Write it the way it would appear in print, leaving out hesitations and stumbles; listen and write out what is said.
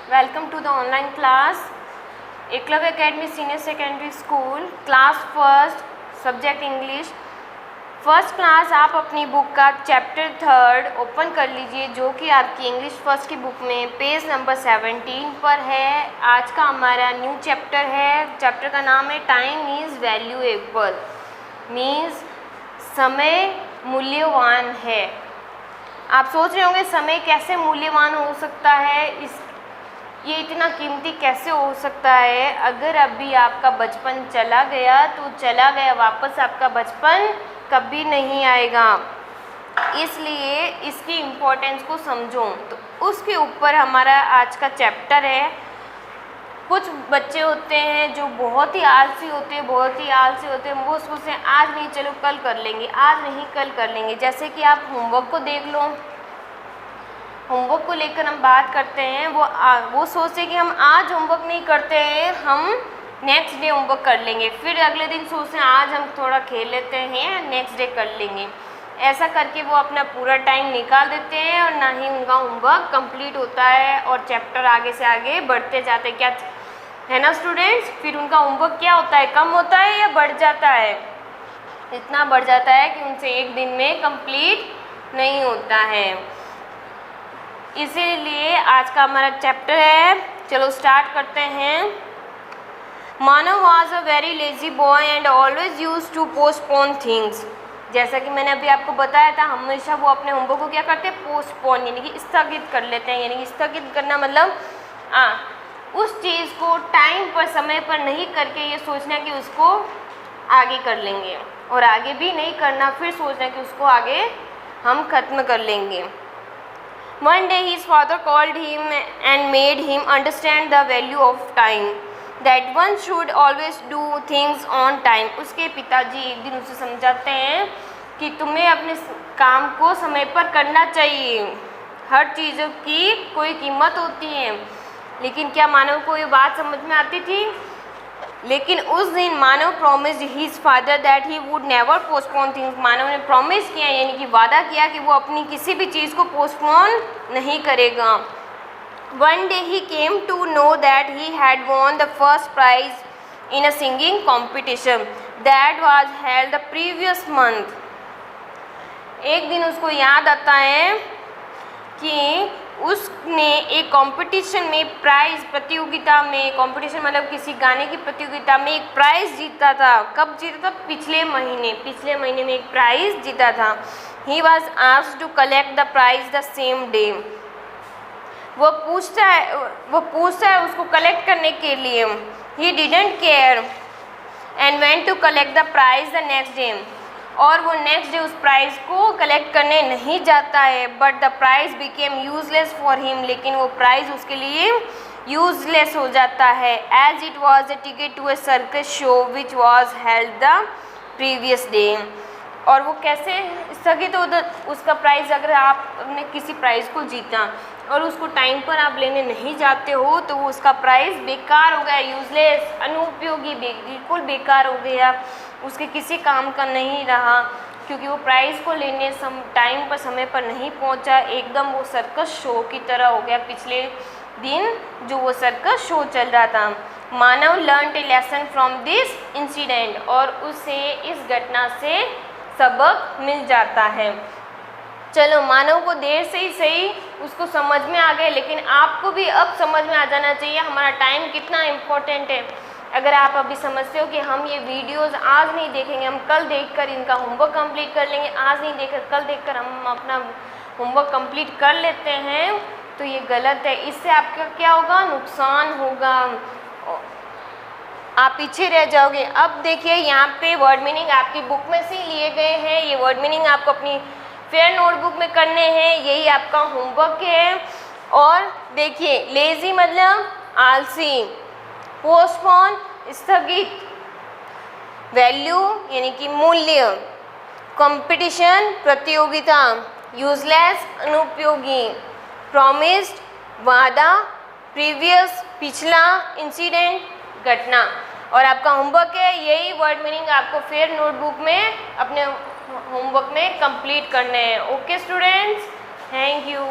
Welcome to the online class. Eklavya academy senior secondary school, class first, subject English. First class आप अपनी book का chapter 3 open कर लीजिए, जो कि आपकी इंग्लिश फर्स्ट की बुक में पेज नंबर 17 पर है। आज का हमारा न्यू चैप्टर है। चैप्टर का नाम है टाइम इज़ वैल्यूएबल, मीन्स समय मूल्यवान है। आप सोच रहे होंगे समय कैसे मूल्यवान हो सकता है, ये इतना कीमती कैसे हो सकता है। अगर अभी आपका बचपन चला गया तो चला गया, वापस आपका बचपन कभी नहीं आएगा। इसलिए इसकी इम्पोर्टेंस को समझो, तो उसके ऊपर हमारा आज का चैप्टर है। कुछ बच्चे होते हैं जो बहुत ही आलसी होते हैं, वो सोचते हैं आज नहीं, चलो कल कर लेंगे, आज नहीं कल कर लेंगे। जैसे कि आप होमवर्क को देख लो, होमवर्क को लेकर हम बात करते हैं। वो सोचते हैं कि हम आज होमवर्क नहीं करते हैं, हम नेक्स्ट डे होमवर्क कर लेंगे। फिर अगले दिन सोचते हैं आज हम थोड़ा खेल लेते हैं, नेक्स्ट डे कर लेंगे। ऐसा करके वो अपना पूरा टाइम निकाल देते हैं और ना ही उनका होमवर्क कंप्लीट होता है और चैप्टर आगे से आगे बढ़ते जाते हैं। क्या है ना स्टूडेंट्स? फिर उनका होमवर्क क्या होता है, कम होता है या बढ़ जाता है? इतना बढ़ जाता है कि उनसे एक दिन में कंप्लीट नहीं होता है। इसीलिए आज का हमारा चैप्टर है, चलो स्टार्ट करते हैं। Manav was a very lazy boy and always use to postpone things. जैसा कि मैंने अभी आपको बताया था, हमेशा वो अपने होमवर्क को क्या करते हैं, पोस्टपोन यानी कि स्थगित कर लेते हैं। यानी कि स्थगित करना मतलब उस चीज़ को टाइम पर, समय पर नहीं करके ये सोचना कि उसको आगे कर लेंगे, और आगे भी नहीं करना, फिर सोचना कि उसको आगे हम खत्म कर लेंगे। One day his father called him and made him understand the value of time, that one should always do things on time. उसके पिताजी एक दिन उसे समझाते हैं कि तुम्हें अपने काम को समय पर करना चाहिए। हर चीज़ों की कोई कीमत होती है। लेकिन क्या मानव को ये बात समझ में आती थी? लेकिन उस दिन Manav promised his father that he would never postpone things. Manav ने प्रॉमिस किया, यानी कि वादा किया कि वो अपनी किसी भी चीज़ को पोस्टपोन नहीं करेगा। One day he came to know that he had won the first prize in a singing competition that was held the previous month. एक दिन उसको याद आता है कि उसने एक कंपटीशन में प्राइज़, प्रतियोगिता में, कंपटीशन मतलब किसी गाने की प्रतियोगिता में एक प्राइज़ जीता था। कब जीता था? पिछले महीने में एक प्राइज़ जीता था। He was asked to collect the prize the same day. वो पूछता है उसको कलेक्ट करने के लिए। He didn't care and went to collect the prize the next day. और वो नेक्स्ट डे उस प्राइज़ को कलेक्ट करने नहीं जाता है। But the prize became useless for him. लेकिन वो प्राइज़ उसके लिए यूजलेस हो जाता है। As it was a ticket to a circus show which was held the previous day. और वो कैसे स्थगित हो उसका प्राइज़? अगर आपने किसी प्राइज़ को जीता और उसको टाइम पर आप लेने नहीं जाते हो तो वो उसका प्राइज़ बेकार हो गया, यूजलेस, अनुपयोगी, बिल्कुल बेकार हो गया, उसके किसी काम का नहीं रहा, क्योंकि वो प्राइज़ को लेने टाइम पर, समय पर नहीं पहुंचा। एकदम वो सर्कस शो की तरह हो गया। पिछले दिन जो वो सर्कस शो चल रहा था। Manav learn a lesson from this incident. और उसे इस घटना से सबक मिल जाता है। चलो, मानव को देर से ही सही उसको समझ में आ गए, लेकिन आपको भी अब समझ में आ जाना चाहिए हमारा टाइम कितना इम्पोर्टेंट है। अगर आप अभी समझते हो कि हम ये वीडियोस आज नहीं देखेंगे, हम कल देखकर इनका होमवर्क कंप्लीट कर लेंगे, आज नहीं देखकर कल देखकर हम अपना होमवर्क कंप्लीट कर लेते हैं, तो ये गलत है। इससे आपका क्या होगा? नुकसान होगा, आप पीछे रह जाओगे। अब देखिए यहाँ पे वर्ड मीनिंग आपकी बुक में से लिए गए हैं। ये वर्ड मीनिंग आपको अपनी फेयर नोटबुक में करने हैं, यही आपका होमवर्क है। और देखिए, लेजी मतलब आलसी, पोस्टपोन स्थगित, वैल्यू यानी कि मूल्य, कंपटीशन प्रतियोगिता, यूजलेस अनुपयोगी, प्रॉमिस्ड वादा, प्रीवियस पिछला, इंसिडेंट घटना। और आपका होमवर्क है, यही वर्ड मीनिंग आपको फेयर नोटबुक में अपने होमवर्क में कंप्लीट करने हैं। Okay students, thank you.